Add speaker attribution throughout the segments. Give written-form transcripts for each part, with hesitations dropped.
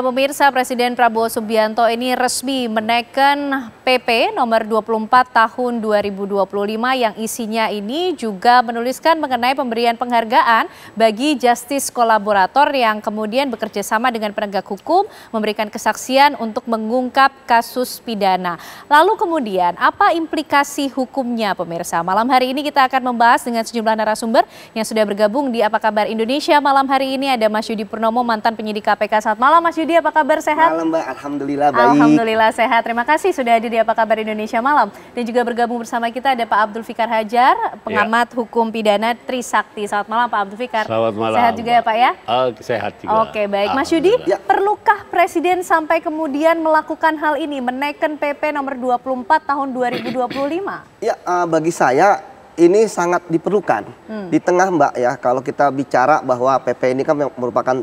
Speaker 1: Pemirsa, Presiden Prabowo Subianto ini resmi menaikkan PP nomor 24 tahun 2025 yang isinya ini juga menuliskan mengenai pemberian penghargaan bagi justice kolaborator yang kemudian bekerja sama dengan penegak hukum memberikan kesaksian untuk mengungkap kasus pidana. Lalu kemudian apa implikasi hukumnya, pemirsa? Malam hari ini kita akan membahas dengan sejumlah narasumber yang sudah bergabung di Apa Kabar Indonesia. Malam hari ini ada Mas Yudi Purnomo, mantan penyidik KPK. Selamat malam Mas Yudi, apa kabar, sehat?
Speaker 2: Malam Mbak, Alhamdulillah baik.
Speaker 1: Alhamdulillah sehat, terima kasih sudah hadir di Apa Kabar Indonesia malam. Dan juga bergabung bersama kita ada Pak Abdul Fikar Hajar, pengamat hukum pidana Trisakti. Selamat malam Pak Abdul Fikar.
Speaker 3: Selamat malam.
Speaker 1: Sehat juga ya Pak ya?
Speaker 3: Sehat juga.
Speaker 1: Oke, baik. Mas Yudi, perlukah Presiden sampai kemudian melakukan hal ini, menaikkan PP nomor 24 tahun 2025?
Speaker 2: Ya, bagi saya ini sangat diperlukan. Di tengah Mbak ya, kalau kita bicara bahwa PP ini kan merupakan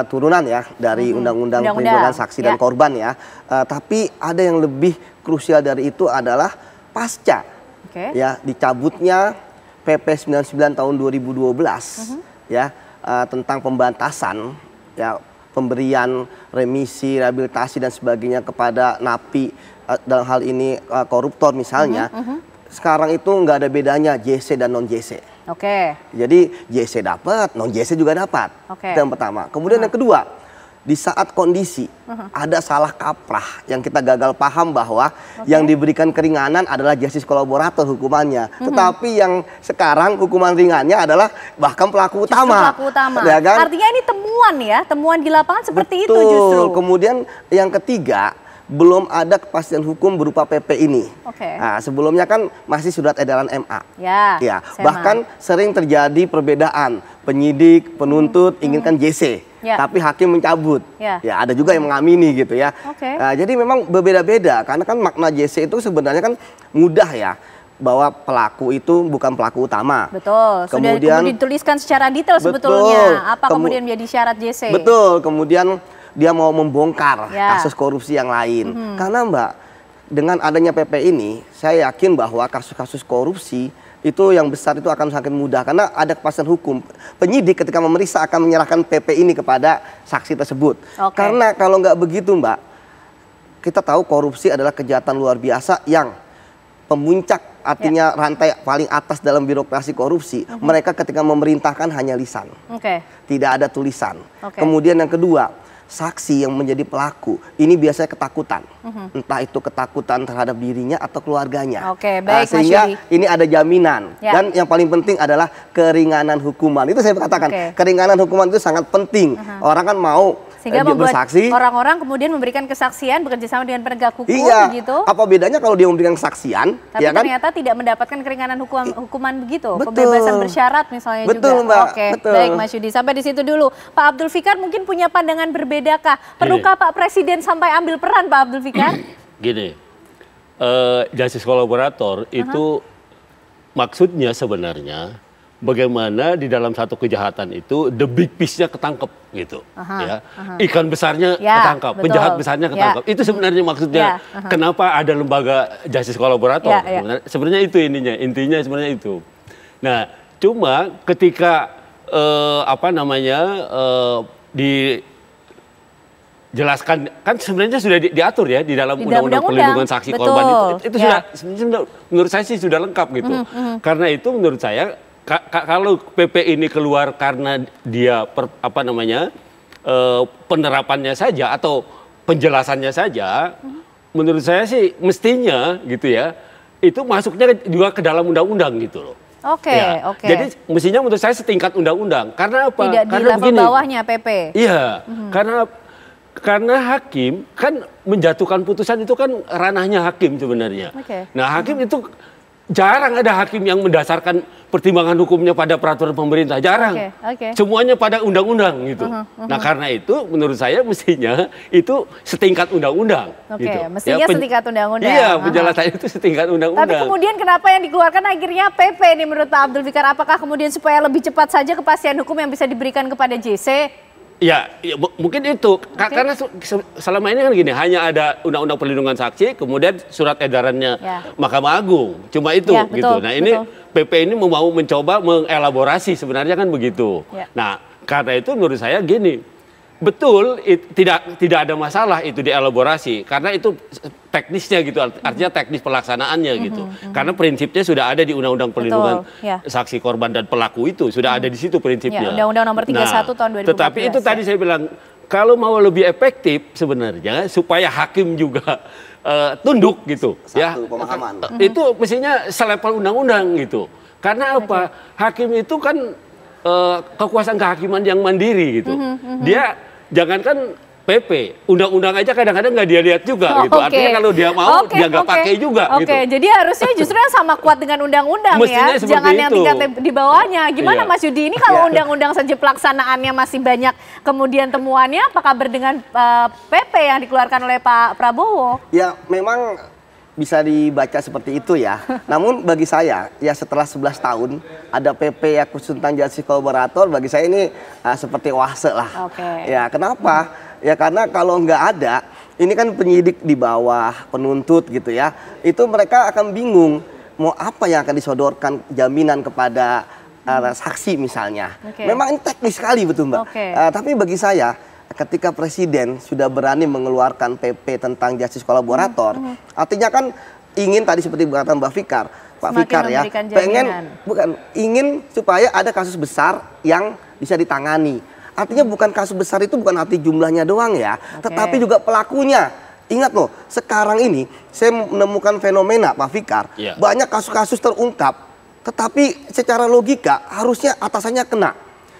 Speaker 2: turunan ya dari Undang-Undang Perlindungan Saksi dan Korban ya. Tapi ada yang lebih krusial dari itu adalah pasca ya dicabutnya PP 99 tahun 2012 ya tentang pembantasan ya pemberian remisi, rehabilitasi dan sebagainya kepada napi dalam hal ini koruptor misalnya. Sekarang itu nggak ada bedanya JC dan non JC. Jadi JC dapat, non JC juga dapat. Itu yang pertama. Kemudian yang kedua, di saat kondisi ada salah kaprah yang kita gagal paham bahwa yang diberikan keringanan adalah justice kolaborator hukumannya. Tetapi yang sekarang hukuman ringannya adalah bahkan pelaku utama. Ya kan?
Speaker 1: Artinya ini temuan ya, temuan di lapangan seperti itu
Speaker 2: Betul.
Speaker 1: justru.
Speaker 2: Kemudian yang ketiga, belum ada kepastian hukum berupa PP ini. Nah, sebelumnya kan masih surat edaran MA. Ya, bahkan sering terjadi perbedaan. Penyidik, penuntut inginkan JC, tapi hakim mencabut. Ya, ada juga yang mengamini gitu ya. Nah, jadi memang berbeda-beda karena kan makna JC itu sebenarnya kan mudah ya. Bahwa pelaku itu bukan pelaku utama.
Speaker 1: Betul. Kemudian dituliskan secara detail sebetulnya. Apa kemudian menjadi syarat JC?
Speaker 2: Betul. Kemudian dia mau membongkar kasus korupsi yang lain. Karena Mbak, dengan adanya PP ini, saya yakin bahwa kasus-kasus korupsi itu yang besar itu akan semakin mudah. Karena ada kepastian hukum. Penyidik ketika memeriksa akan menyerahkan PP ini kepada saksi tersebut. Karena kalau nggak begitu Mbak, kita tahu korupsi adalah kejahatan luar biasa yang pemuncak, artinya rantai paling atas dalam birokrasi korupsi. Mereka ketika memerintahkan hanya lisan. Tidak ada tulisan. Kemudian yang kedua, saksi yang menjadi pelaku ini biasanya ketakutan, entah itu ketakutan terhadap dirinya atau keluarganya.
Speaker 1: Baik,
Speaker 2: sehingga ini ada jaminan dan yang paling penting adalah keringanan hukuman. Itu saya katakan keringanan hukuman itu sangat penting. Orang kan mau
Speaker 1: sehingga membuat
Speaker 2: bersaksi,
Speaker 1: orang-orang kemudian memberikan kesaksian bekerjasama dengan penegak hukum. Begitu.
Speaker 2: Apa bedanya kalau dia memberikan kesaksian,
Speaker 1: tapi ternyata tidak mendapatkan keringanan hukuman begitu,
Speaker 2: Betul.
Speaker 1: Pembebasan bersyarat misalnya
Speaker 2: Betul,
Speaker 1: juga.
Speaker 2: Mbak.
Speaker 1: Baik Mas Yudi, sampai di situ dulu. Pak Abdul Fikar mungkin punya pandangan berbedakah? Perlukah Pak Presiden sampai ambil peran, Pak Abdul Fikar?
Speaker 3: Gini, justice kolaborator itu maksudnya sebenarnya bagaimana di dalam satu kejahatan itu the big piece-nya ketangkep gitu, ikan besarnya ketangkap, penjahat besarnya ketangkap. Itu sebenarnya maksudnya. Kenapa ada lembaga justice kolaborator? Sebenarnya itu intinya sebenarnya itu. Nah, cuma ketika dijelaskan kan sebenarnya sudah diatur ya di dalam Undang-Undang Perlindungan Saksi Korban itu sudah sebenarnya menurut saya sih sudah lengkap gitu. Karena itu menurut saya kalau PP ini keluar karena dia penerapannya saja atau penjelasannya saja, menurut saya sih mestinya gitu ya, itu masuknya juga ke dalam undang-undang gitu loh. Jadi mestinya menurut saya setingkat undang-undang. Karena apa?
Speaker 1: Tidak
Speaker 3: karena
Speaker 1: di level
Speaker 3: begini,
Speaker 1: bawahnya PP.
Speaker 3: Iya, karena hakim kan menjatuhkan putusan itu kan ranahnya hakim sebenarnya. Nah, hakim itu jarang ada hakim yang mendasarkan pertimbangan hukumnya pada peraturan pemerintah, jarang. Semuanya pada undang-undang gitu. Nah, karena itu menurut saya mestinya itu setingkat undang-undang. Gitu.
Speaker 1: Mestinya setingkat undang-undang.
Speaker 3: Iya, penjelasannya itu setingkat undang-undang.
Speaker 1: Tapi kemudian kenapa yang dikeluarkan akhirnya PP ini menurut Pak Abdul Fikar? Apakah kemudian supaya lebih cepat saja kepastian hukum yang bisa diberikan kepada JC?
Speaker 3: Ya, mungkin itu. Karena selama ini kan gini, hanya ada Undang-Undang Perlindungan Saksi, kemudian surat edarannya Mahkamah Agung. Cuma itu gitu. Nah, ini PP ini mau mencoba mengelaborasi sebenarnya kan begitu. Nah, karena itu menurut saya gini, betul, tidak ada masalah itu dielaborasi karena itu teknisnya gitu, artinya teknis pelaksanaannya gitu. Karena prinsipnya sudah ada di Undang-Undang Perlindungan Saksi Korban dan Pelaku itu sudah ada di situ prinsipnya.
Speaker 1: Undang-Undang Nomor 31 tahun 2014.
Speaker 3: Tetapi itu tadi saya bilang kalau mau lebih efektif sebenarnya supaya hakim juga tunduk gitu,
Speaker 2: Satu pemahaman.
Speaker 3: itu mestinya selevel undang-undang gitu. Karena apa? Hakim itu kan kekuasaan kehakiman yang mandiri gitu. Dia jangankan PP, undang-undang aja kadang-kadang nggak dia lihat juga gitu. Artinya kalau dia mau dia nggak pakai juga gitu.
Speaker 1: Jadi harusnya justru yang sama kuat dengan undang-undang ya. Jangan yang tingkat di bawahnya. Gimana Mas Yudi, ini kalau undang-undang saja pelaksanaannya masih banyak kemudian temuannya, apa kabar dengan PP yang dikeluarkan oleh Pak Prabowo?
Speaker 2: Ya memang bisa dibaca seperti itu ya. Namun bagi saya ya setelah 11 tahun ada PP ya khusus tentang justice kolaborator, bagi saya ini seperti oase lah. Ya kenapa? Ya karena kalau nggak ada, ini kan penyidik di bawah, penuntut gitu ya, itu mereka akan bingung mau apa yang akan disodorkan jaminan kepada saksi misalnya. Memang ini teknis sekali betul Mbak. Tapi bagi saya ketika Presiden sudah berani mengeluarkan PP tentang justice kolaborator, artinya kan ingin tadi seperti berkata Mbak Fikar, Pak Fikar ya, ingin supaya ada kasus besar yang bisa ditangani. Artinya bukan kasus besar itu bukan arti jumlahnya doang ya, tetapi juga pelakunya. Ingat loh, sekarang ini saya menemukan fenomena Pak Fikar, banyak kasus-kasus terungkap, tetapi secara logika harusnya atasannya kena.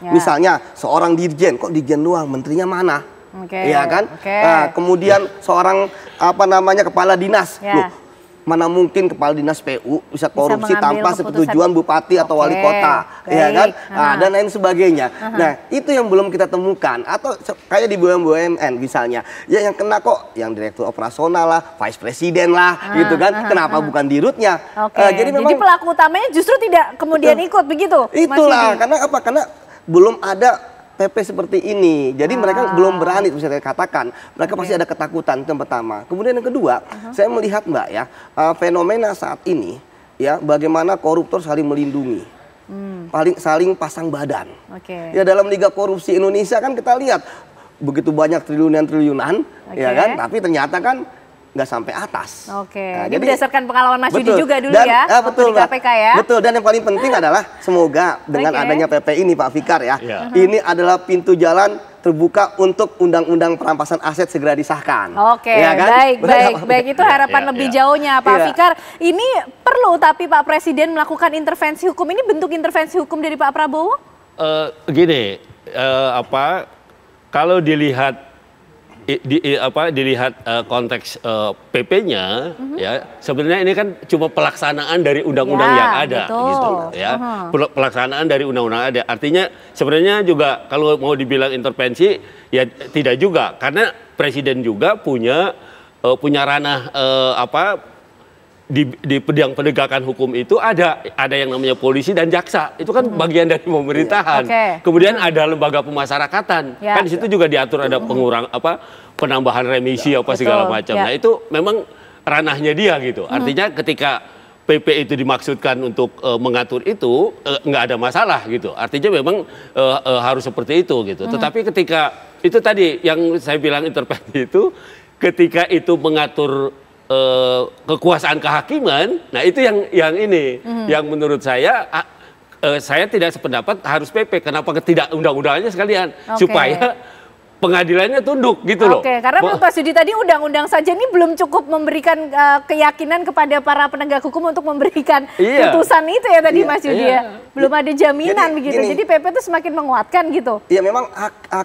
Speaker 2: Misalnya seorang dirjen, kok dirjen doang, menterinya mana? Iya kan? Nah, kemudian seorang kepala dinas, loh, mana mungkin kepala dinas PU bisa korupsi tanpa setujuan bupati atau wali kota, ya kan? Dan lain sebagainya. Nah, itu yang belum kita temukan. Atau kayak di BUMN misalnya, ya yang kena kok yang direktur operasional lah, vice presiden lah, gitu kan? Kenapa bukan dirutnya?
Speaker 1: Jadi pelaku utamanya justru tidak kemudian ikut begitu?
Speaker 2: Itulah, karena apa? Karena belum ada PP seperti ini, jadi mereka belum berani bisa saya katakan, mereka pasti ada ketakutan itu yang pertama. Kemudian yang kedua, saya melihat Mbak ya, fenomena saat ini ya bagaimana koruptor saling melindungi, saling pasang badan. Ya dalam Liga Korupsi Indonesia kan kita lihat begitu banyak triliunan, ya kan, tapi ternyata kan nggak sampai atas.
Speaker 1: Nah, jadi berdasarkan pengalaman Mas Yudi juga dulu ya,
Speaker 2: betul,
Speaker 1: di KPK ya.
Speaker 2: Betul, dan yang paling penting adalah semoga dengan adanya PP ini Pak Fikar ya, ini adalah pintu jalan terbuka untuk undang-undang perampasan aset segera disahkan.
Speaker 1: Ya kan? Baik, itu harapan lebih jauhnya Pak Fikar. Ini perlu tapi Pak Presiden melakukan intervensi hukum, ini bentuk intervensi hukum dari Pak Prabowo?
Speaker 3: Kalau dilihat konteks PP-nya ya sebenarnya ini kan cuma pelaksanaan dari undang-undang yang ada gitu ya. Pelaksanaan dari undang-undang ada. Artinya sebenarnya juga kalau mau dibilang intervensi ya tidak juga karena Presiden juga punya ranah di bidang penegakan hukum itu ada yang namanya polisi dan jaksa, itu kan bagian dari pemerintahan. Kemudian ada lembaga pemasyarakatan, kan di situ juga diatur ada penambahan remisi segala macam. Nah itu memang ranahnya dia gitu. Artinya ketika PP itu dimaksudkan untuk mengatur itu nggak ada masalah gitu. Artinya memang harus seperti itu gitu. Tetapi ketika itu tadi yang saya bilang intervensi itu, ketika itu mengatur kekuasaan kehakiman, nah itu yang ini, yang menurut saya tidak sependapat harus PP. Kenapa tidak undang-undangnya sekalian supaya pengadilannya tunduk gitu loh.
Speaker 1: Karena menurut Pak Yudi tadi undang-undang saja ini belum cukup memberikan keyakinan kepada para penegak hukum untuk memberikan putusan itu ya tadi Mas Yudi ya. Belum ada jaminan begitu. Jadi PP itu semakin menguatkan gitu.
Speaker 2: Iya memang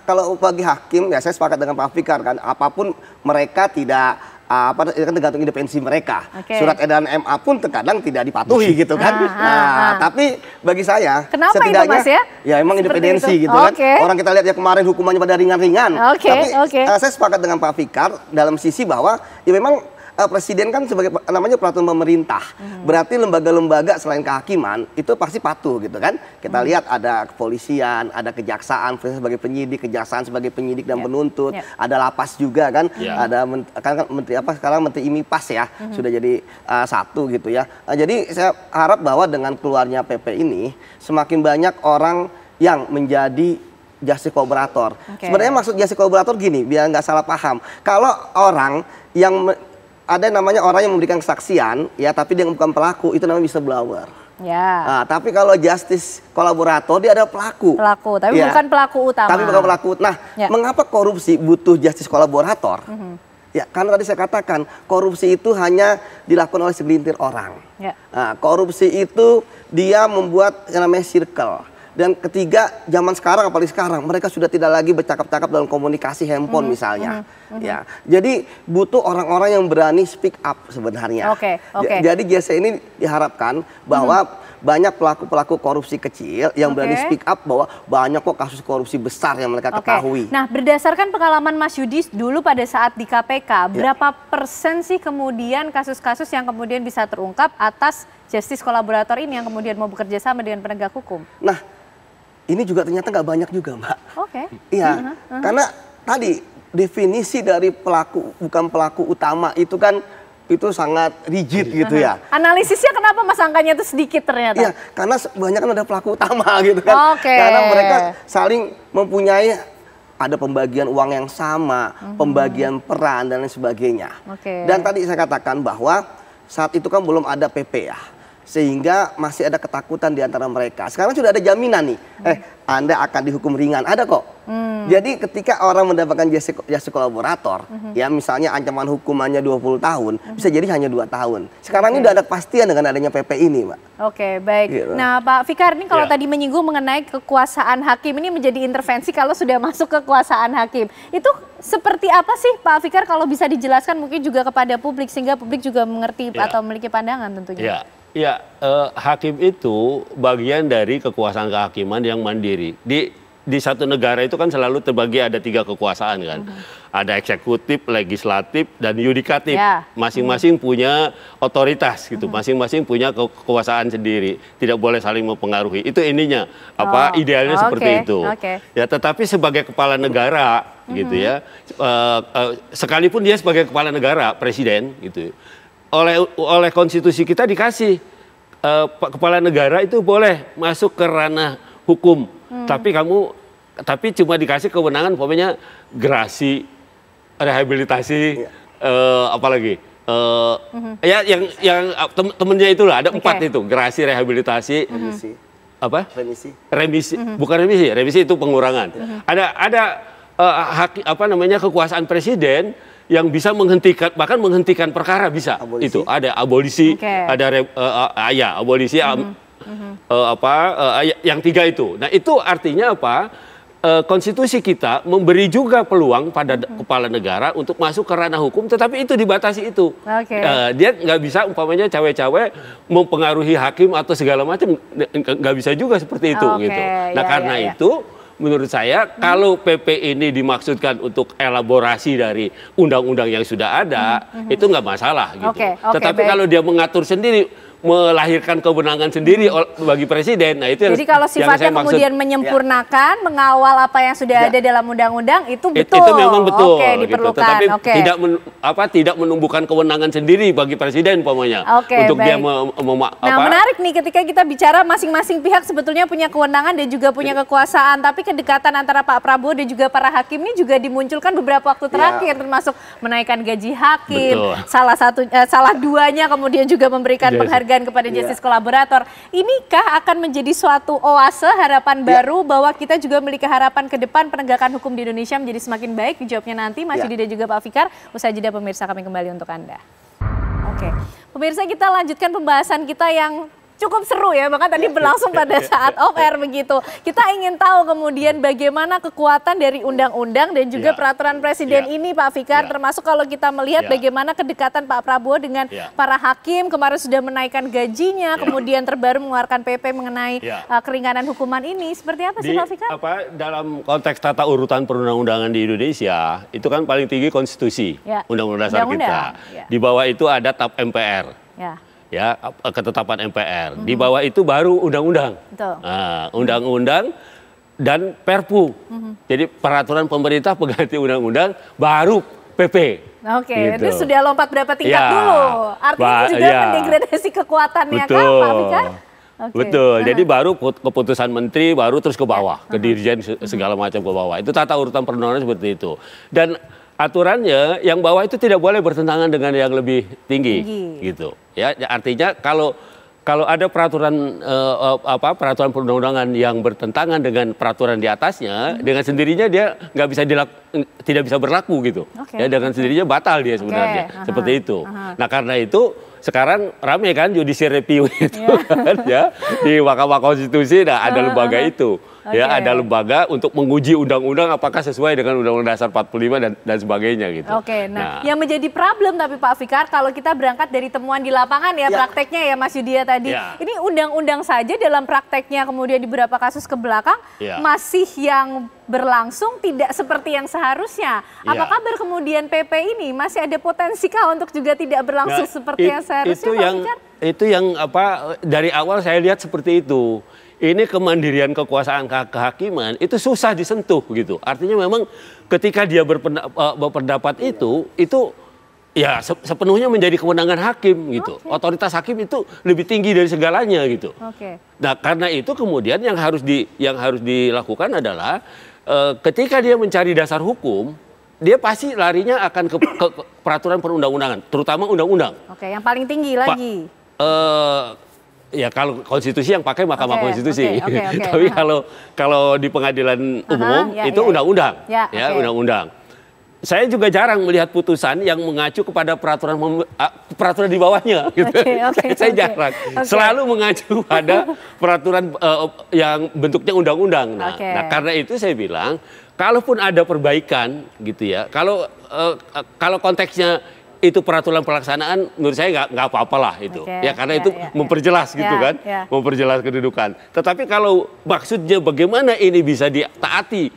Speaker 2: kalau bagi hakim ya saya sepakat dengan Pak Fikar kan, apapun mereka tidak kan tergantung independensi mereka. Surat edaran MA pun terkadang tidak dipatuhi gitu kan. Tapi bagi saya
Speaker 1: kenapa
Speaker 2: setidaknya
Speaker 1: itu Mas ya?
Speaker 2: Ya emang independensi gitu kan. Orang kita lihat ya kemarin hukumannya pada ringan-ringan. Tapi saya sepakat dengan Pak Fikar dalam sisi bahwa ya memang Presiden kan sebagai namanya peraturan pemerintah, berarti lembaga-lembaga selain kehakiman itu pasti patuh gitu kan. Kita lihat ada kepolisian, ada kejaksaan sebagai penyidik, kejaksaan sebagai penyidik dan penuntut, ada lapas juga kan, ada menteri sekarang Menteri IMIPAS ya, sudah jadi satu gitu ya. Jadi saya harap bahwa dengan keluarnya PP ini semakin banyak orang yang menjadi justice kolaborator. Sebenarnya maksud justice kolaborator gini, biar nggak salah paham. Kalau orang yang ada namanya orang yang memberikan kesaksian, ya tapi dia bukan pelaku, itu namanya whistleblower.
Speaker 1: Ya.
Speaker 2: Nah, tapi kalau justice kolaborator dia ada pelaku.
Speaker 1: Pelaku, tapi bukan pelaku utama.
Speaker 2: Tapi bukan pelaku. Nah, mengapa korupsi butuh justice kolaborator? Ya, karena tadi saya katakan korupsi itu hanya dilakukan oleh segelintir orang. Nah, korupsi itu dia membuat yang namanya circle. Dan ketiga, zaman sekarang apalagi sekarang mereka sudah tidak lagi bercakap-cakap dalam komunikasi handphone misalnya. Ya, jadi butuh orang-orang yang berani speak up sebenarnya. Jadi JC ini diharapkan bahwa banyak pelaku-pelaku korupsi kecil yang berani speak up bahwa banyak kok kasus korupsi besar yang mereka ketahui.
Speaker 1: Nah, berdasarkan pengalaman Mas Yudi dulu pada saat di KPK, berapa persen sih kemudian kasus-kasus yang kemudian bisa terungkap atas justice kolaborator ini yang kemudian mau bekerja sama dengan penegak hukum?
Speaker 2: Nah, ini juga ternyata nggak banyak juga, Mbak. Iya, karena tadi definisi dari pelaku bukan pelaku utama itu kan itu sangat rigid gitu ya.
Speaker 1: Analisisnya kenapa Mas angkanya itu sedikit ternyata?
Speaker 2: Iya, karena banyak kan ada pelaku utama gitu kan. Karena mereka saling mempunyai ada pembagian uang yang sama, pembagian peran dan lain sebagainya. Dan tadi saya katakan bahwa saat itu kan belum ada PP ya. Sehingga masih ada ketakutan di antara mereka. Sekarang sudah ada jaminan nih, Anda akan dihukum ringan, ada kok. Jadi ketika orang mendapatkan justice kolaborator, ya misalnya ancaman hukumannya 20 tahun, bisa jadi hanya 2 tahun. Sekarang ini udah ada kepastian dengan adanya PP ini, Mbak.
Speaker 1: Baik. Gitu. Nah, Pak Fikar, ini kalau tadi menyinggung mengenai kekuasaan hakim, ini menjadi intervensi kalau sudah masuk kekuasaan hakim. Itu seperti apa sih Pak Fikar kalau bisa dijelaskan mungkin juga kepada publik, sehingga publik juga mengerti atau memiliki pandangan tentunya.
Speaker 3: Ya, hakim itu bagian dari kekuasaan kehakiman yang mandiri. Di satu negara itu kan selalu terbagi ada 3 kekuasaan kan. Ada eksekutif, legislatif, dan yudikatif. Masing-masing punya otoritas gitu. Masing-masing punya kekuasaan sendiri. Tidak boleh saling mempengaruhi. Itu ininya. Idealnya seperti itu. Ya, tetapi sebagai kepala negara gitu ya. Sekalipun dia sebagai kepala negara, presiden gitu. Oleh konstitusi kita dikasih kepala negara itu boleh masuk ke ranah hukum, tapi cuma dikasih kewenangan pokoknya gerasi, rehabilitasi, apalagi ya yang temennya itulah ada 4 itu, gerasi, rehabilitasi, remisi itu pengurangan. Ada kekuasaan presiden yang bisa menghentikan, bahkan menghentikan perkara bisa. Itu ada abolisi, ada abolisi, yang 3 itu. Nah, itu artinya apa? Konstitusi kita memberi juga peluang pada kepala negara untuk masuk ke ranah hukum, tetapi itu dibatasi itu. Dia nggak bisa umpamanya cawe-cawe mempengaruhi hakim atau segala macam, nggak bisa juga seperti itu gitu. Nah, karena itu menurut saya kalau PP ini dimaksudkan untuk elaborasi dari undang-undang yang sudah ada, itu nggak masalah gitu. Tetapi kalau dia mengatur sendiri, melahirkan kewenangan sendiri bagi presiden, nah itu
Speaker 1: jadi kalau sifatnya kemudian menyempurnakan, mengawal apa yang sudah ada dalam undang-undang itu betul.
Speaker 3: Itu memang betul.
Speaker 1: Diperlukan.
Speaker 3: Gitu. Tetapi tidak menumbuhkan kewenangan sendiri bagi presiden umpamanya untuk dia
Speaker 1: menarik nih ketika kita bicara masing-masing pihak sebetulnya punya kewenangan dan juga punya kekuasaan, tapi kedekatan antara Pak Prabowo dan juga para hakim ini juga dimunculkan beberapa waktu terakhir, termasuk menaikkan gaji hakim, salah duanya kemudian juga memberikan penghargaan kepada justice kolaborator. Inikah akan menjadi suatu oase harapan baru bahwa kita juga memiliki harapan ke depan penegakan hukum di Indonesia menjadi semakin baik? Dijawabnya nanti Mas Yudi dan juga Pak Fikar. Usai jeda pemirsa, kami kembali untuk Anda. Pemirsa, kita lanjutkan pembahasan kita yang cukup seru ya, bahkan tadi berlangsung pada saat off air begitu. Kita ingin tahu kemudian bagaimana kekuatan dari undang-undang dan juga peraturan presiden ini Pak Fikar, termasuk kalau kita melihat bagaimana kedekatan Pak Prabowo dengan para hakim, kemarin sudah menaikkan gajinya, kemudian terbaru mengeluarkan PP mengenai keringanan hukuman ini. Seperti apa sih Pak Fikar?
Speaker 3: Dalam konteks tata urutan perundang-undangan di Indonesia, itu kan paling tinggi konstitusi, undang-undang dasar kita. Di bawah itu ada TAP MPR. Ketetapan MPR. Di bawah itu baru undang-undang. Nah, undang-undang dan Perpu. Jadi peraturan pemerintah pengganti undang-undang baru PP.
Speaker 1: Itu sudah lompat berapa tingkat dulu. Artinya itu juga mendegradasi kekuatannya kan Pak Fikar?
Speaker 3: Betul. Jadi baru keputusan menteri, baru terus ke bawah, ke dirjen segala macam ke bawah. Itu tata urutan perundang-undangan seperti itu. Dan aturannya yang bawah itu tidak boleh bertentangan dengan yang lebih tinggi. Gitu. Ya, artinya kalau ada peraturan peraturan perundang-undangan yang bertentangan dengan peraturan di atasnya, dengan sendirinya dia tidak bisa berlaku gitu. Ya, dengan sendirinya batal dia sebenarnya. Seperti itu. Nah, karena itu sekarang rame kan judicial review itu kan ya di Mahkamah Konstitusi. Nah, ada lembaga itu. Ya, ada lembaga untuk menguji undang-undang apakah sesuai dengan Undang-Undang Dasar 45 dan sebagainya gitu.
Speaker 1: Nah, yang menjadi problem tapi Pak Fikar, kalau kita berangkat dari temuan di lapangan ya, prakteknya ya Mas Yudhya tadi, ini undang-undang saja dalam prakteknya kemudian di beberapa kasus ke belakang masih yang berlangsung tidak seperti yang seharusnya. Apa kabar kemudian PP ini masih ada potensi kah untuk juga tidak berlangsung seperti yang seharusnya, Pak Fikar?
Speaker 3: Itu yang dari awal saya lihat seperti itu. Ini kemandirian kekuasaan kehakiman itu susah disentuh gitu. Artinya memang ketika dia berpendapat itu ya sepenuhnya menjadi kewenangan hakim gitu. Otoritas hakim itu lebih tinggi dari segalanya gitu. Nah, karena itu kemudian yang harus dilakukan adalah ketika dia mencari dasar hukum, dia pasti larinya akan ke peraturan perundang-undangan, terutama undang-undang.
Speaker 1: Yang paling tinggi lagi.
Speaker 3: Ya kalau konstitusi yang pakai Mahkamah Konstitusi. Tapi kalau di pengadilan umum itu undang-undang, undang-undang. Saya juga jarang melihat putusan yang mengacu kepada peraturan di bawahnya. Gitu. Saya jarang. Selalu mengacu pada peraturan yang bentuknya undang-undang. Nah, karena itu saya bilang, kalaupun ada perbaikan, gitu ya. Kalau konteksnya itu peraturan pelaksanaan, menurut saya nggak apa-apalah itu, karena itu memperjelas gitu kan, memperjelas kedudukan. Tetapi kalau maksudnya bagaimana ini bisa ditaati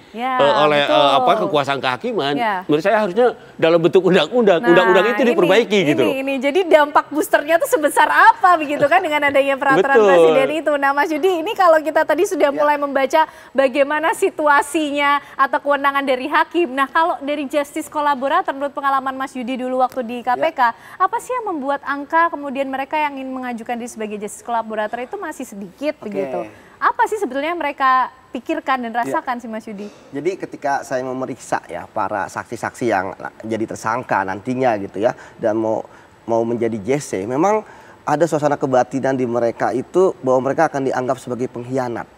Speaker 3: oleh kekuasaan kehakiman, menurut saya harusnya dalam bentuk undang-undang, undang-undang itu diperbaiki gitu.
Speaker 1: Jadi dampak boosternya tuh sebesar apa begitu kan dengan adanya peraturan presiden itu. Nah, Mas Yudi, ini kalau kita tadi sudah mulai membaca bagaimana situasinya atau kewenangan dari hakim. Nah, kalau dari justice kolaborator, menurut pengalaman Mas Yudi dulu waktu di KPK, apa sih yang membuat angka kemudian mereka yang ingin mengajukan diri sebagai justice kolaborator itu masih sedikit begitu? Apa sih sebetulnya mereka pikirkan dan rasakan sih Mas Yudi?
Speaker 2: Jadi ketika saya memeriksa ya para saksi-saksi yang jadi tersangka nantinya gitu ya, dan mau menjadi JC, memang ada suasana kebatinan di mereka itu bahwa mereka akan dianggap sebagai pengkhianat.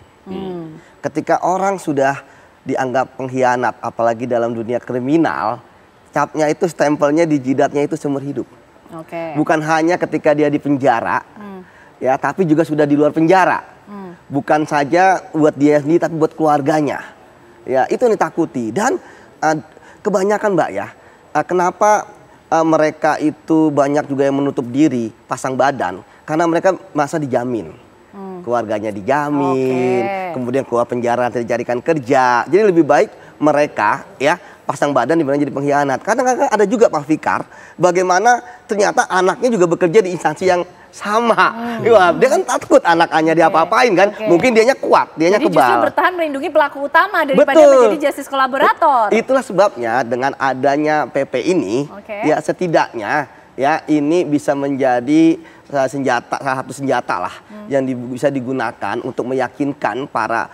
Speaker 2: Ketika orang sudah dianggap pengkhianat, apalagi dalam dunia kriminal, capnya itu, stempelnya di jidatnya itu seumur hidup. Bukan hanya ketika dia di penjara, ya, tapi juga sudah di luar penjara. Bukan saja buat dia sendiri, tapi buat keluarganya. Ya, itu yang ditakuti. Dan kebanyakan Mbak ya, kenapa mereka itu banyak juga yang menutup diri, pasang badan, karena mereka merasa dijamin. Keluarganya dijamin, kemudian keluar penjara nanti dicarikan kerja. Jadi lebih baik mereka ya pasang badan dibanding jadi pengkhianat. Kadang-kadang ada juga Pak Fikar, bagaimana ternyata anaknya juga bekerja di instansi yang sama. Dia kan takut anaknya diapa-apain kan. Mungkin dianya kuat, dianya kebal. Jadi
Speaker 1: justru bertahan melindungi pelaku utama daripada menjadi justice kolaborator.
Speaker 2: Itulah sebabnya dengan adanya PP ini, ya setidaknya ya ini bisa menjadi salah satu senjata lah yang bisa digunakan untuk meyakinkan para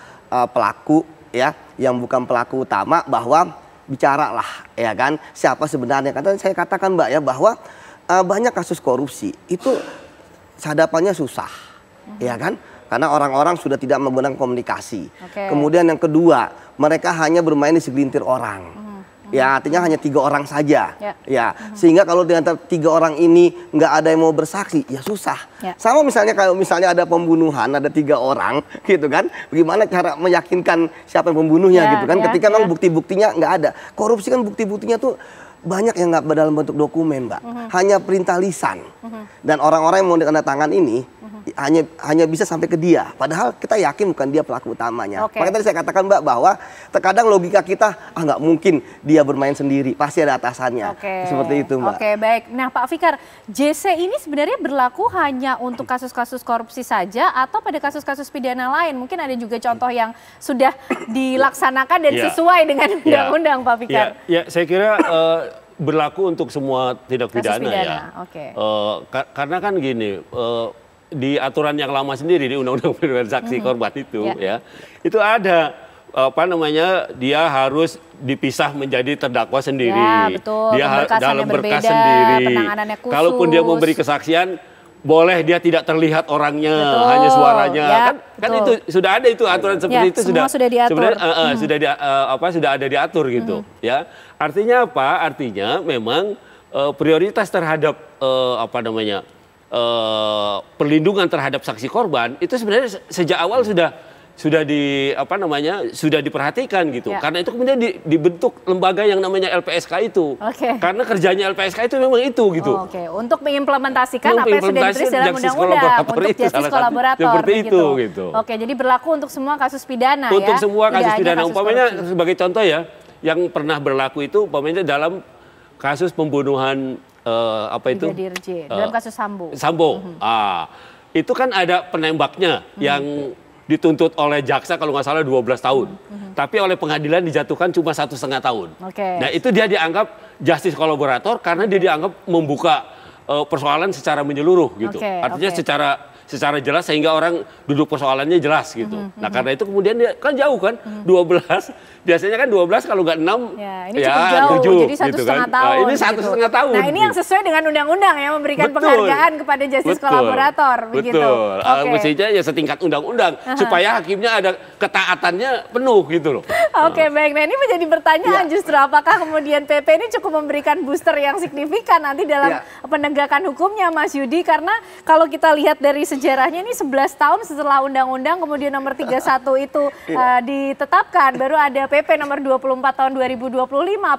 Speaker 2: pelaku ya yang bukan pelaku utama bahwa bicaralah ya kan siapa sebenarnya. Karena saya katakan Mbak ya bahwa banyak kasus korupsi itu sadapannya susah ya kan, karena orang-orang sudah tidak menggunakan komunikasi. Kemudian yang kedua, mereka hanya bermain di segelintir orang. Ya, artinya hanya 3 orang saja. Ya, sehingga kalau di antara 3 orang ini nggak ada yang mau bersaksi, ya susah. Sama misalnya kalau misalnya ada pembunuhan, ada 3 orang, gitu kan? Bagaimana cara meyakinkan siapa yang pembunuhnya, gitu kan? Ketika memang bukti-buktinya nggak ada. Korupsi kan bukti-buktinya tuh banyak yang nggak dalam bentuk dokumen, Mbak. Hanya perintah lisan. Dan orang-orang yang mau ditandatangan ini hanya bisa sampai ke dia. Padahal kita yakin bukan dia pelaku utamanya. Makanya tadi saya katakan Mbak bahwa terkadang logika kita nggak mungkin dia bermain sendiri, pasti ada atasannya. Seperti itu Mbak.
Speaker 1: Baik. Nah Pak Fikar, JC ini sebenarnya berlaku hanya untuk kasus-kasus korupsi saja atau pada kasus-kasus pidana lain? Mungkin ada juga contoh yang sudah dilaksanakan dan sesuai dengan undang-undang Pak Fikar.
Speaker 3: Ya, saya kira berlaku untuk semua tindak pidana ya. Karena kan gini, di aturan yang lama sendiri di Undang-Undang Perlindungan Saksi Korban itu ya, itu ada apa namanya, dia harus dipisah menjadi terdakwa sendiri.
Speaker 1: Ya, betul.
Speaker 3: Dia dalam berkas
Speaker 1: berbeda,
Speaker 3: sendiri.
Speaker 1: penanganannya khusus.
Speaker 3: Kalaupun dia memberi kesaksian, boleh dia tidak terlihat orangnya,
Speaker 1: betul.
Speaker 3: hanya suaranya.
Speaker 1: Ya,
Speaker 3: kan itu sudah ada itu aturan seperti itu
Speaker 1: sudah diatur.
Speaker 3: Sudah ada diatur gitu. Ya, artinya apa? Artinya memang prioritas terhadap perlindungan terhadap saksi korban itu sebenarnya sejak awal sudah diperhatikan gitu. Ya. Karena itu kemudian dibentuk lembaga yang namanya LPSK itu. Karena kerjanya LPSK itu memang itu gitu.
Speaker 1: Untuk mengimplementasikan apa yang sudah ditulis dalam undang-undang untuk justice kolaborator.
Speaker 3: Seperti itu gitu.
Speaker 1: Jadi berlaku untuk semua kasus pidana
Speaker 3: untuk
Speaker 1: ya.
Speaker 3: Semua kasus pidana. Umpamanya sebagai contoh ya, yang pernah berlaku itu umpamanya dalam kasus pembunuhan
Speaker 1: Brigadir J, dalam kasus Sambo.
Speaker 3: Itu kan ada penembaknya yang dituntut oleh jaksa kalau nggak salah 12 tahun. Tapi oleh pengadilan dijatuhkan cuma 1,5 tahun. Nah itu dia dianggap justice kolaborator karena dia dianggap membuka persoalan secara menyeluruh gitu. Artinya secara jelas sehingga orang duduk persoalannya jelas gitu. Nah karena itu kemudian dia kan jauh kan 12, biasanya kan 12 kalau nggak 6
Speaker 1: ini cukup jauh, 7 jadi 1,5
Speaker 3: gitu
Speaker 1: tahun.
Speaker 3: Nah, ini 1,5 tahun.
Speaker 1: Nah ini yang sesuai dengan undang-undang ya, memberikan penghargaan kepada justice kolaborator begitu.
Speaker 3: Mestinya ya setingkat undang-undang supaya hakimnya ada ketaatannya penuh gitu loh.
Speaker 1: Baik. Nah ini menjadi pertanyaan justru apakah kemudian PP ini cukup memberikan booster yang signifikan nanti dalam penegakan hukumnya Mas Yudi, karena kalau kita lihat dari sejarahnya ini 11 tahun setelah undang-undang kemudian nomor 31 itu ditetapkan, baru ada PP nomor 24 tahun 2025.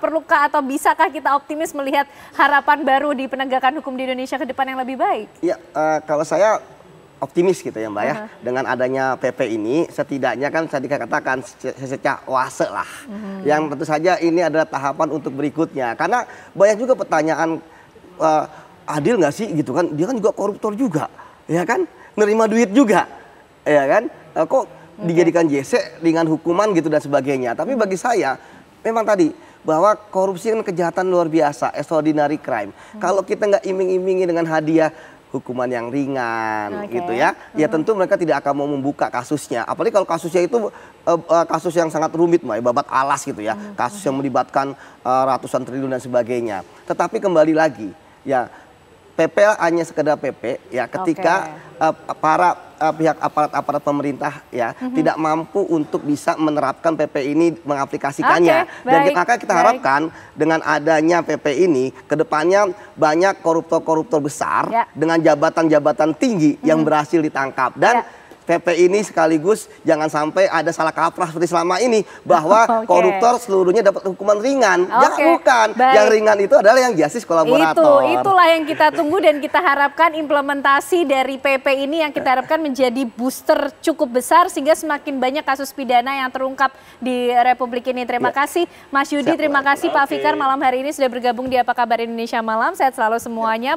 Speaker 1: Perlukah atau bisakah kita optimis melihat harapan baru di penegakan hukum di Indonesia ke depan yang lebih baik?
Speaker 2: Ya, kalau saya optimis gitu ya Mbak ya. Dengan adanya PP ini setidaknya kan saya dikatakan sececah oase lah. Yang tentu saja ini adalah tahapan untuk berikutnya. Karena banyak juga pertanyaan, adil nggak sih gitu kan? Dia kan juga koruptor juga. Ya kan, nerima duit juga, ya kan, kok dijadikan JC dengan hukuman gitu dan sebagainya. Tapi bagi saya, memang tadi bahwa korupsi kan kejahatan luar biasa, extraordinary crime. Kalau kita nggak iming-imingi dengan hadiah hukuman yang ringan, gitu ya, ya tentu mereka tidak akan mau membuka kasusnya. Apalagi kalau kasusnya itu kasus yang sangat rumit, Mbak, babat alas gitu ya, kasus yang melibatkan ratusan triliun dan sebagainya. Tetapi kembali lagi, ya. PP hanya sekedar PP ya ketika para pihak aparat pemerintah ya tidak mampu untuk bisa menerapkan PP ini, mengaplikasikannya. Dan maka kita harapkan dengan adanya PP ini kedepannya banyak koruptor-koruptor besar dengan jabatan-jabatan tinggi yang berhasil ditangkap. Dan PP ini sekaligus jangan sampai ada salah kaprah seperti selama ini bahwa koruptor seluruhnya dapat hukuman ringan. Bukan. Yang ringan itu adalah yang justice kolaborator.
Speaker 1: Itulah yang kita tunggu dan kita harapkan implementasi dari PP ini yang kita harapkan menjadi booster cukup besar sehingga semakin banyak kasus pidana yang terungkap di Republik ini. Terima kasih Mas Yudi, terima kasih Pak Fikar malam hari ini sudah bergabung di Apa Kabar Indonesia Malam. Sehat selalu semuanya.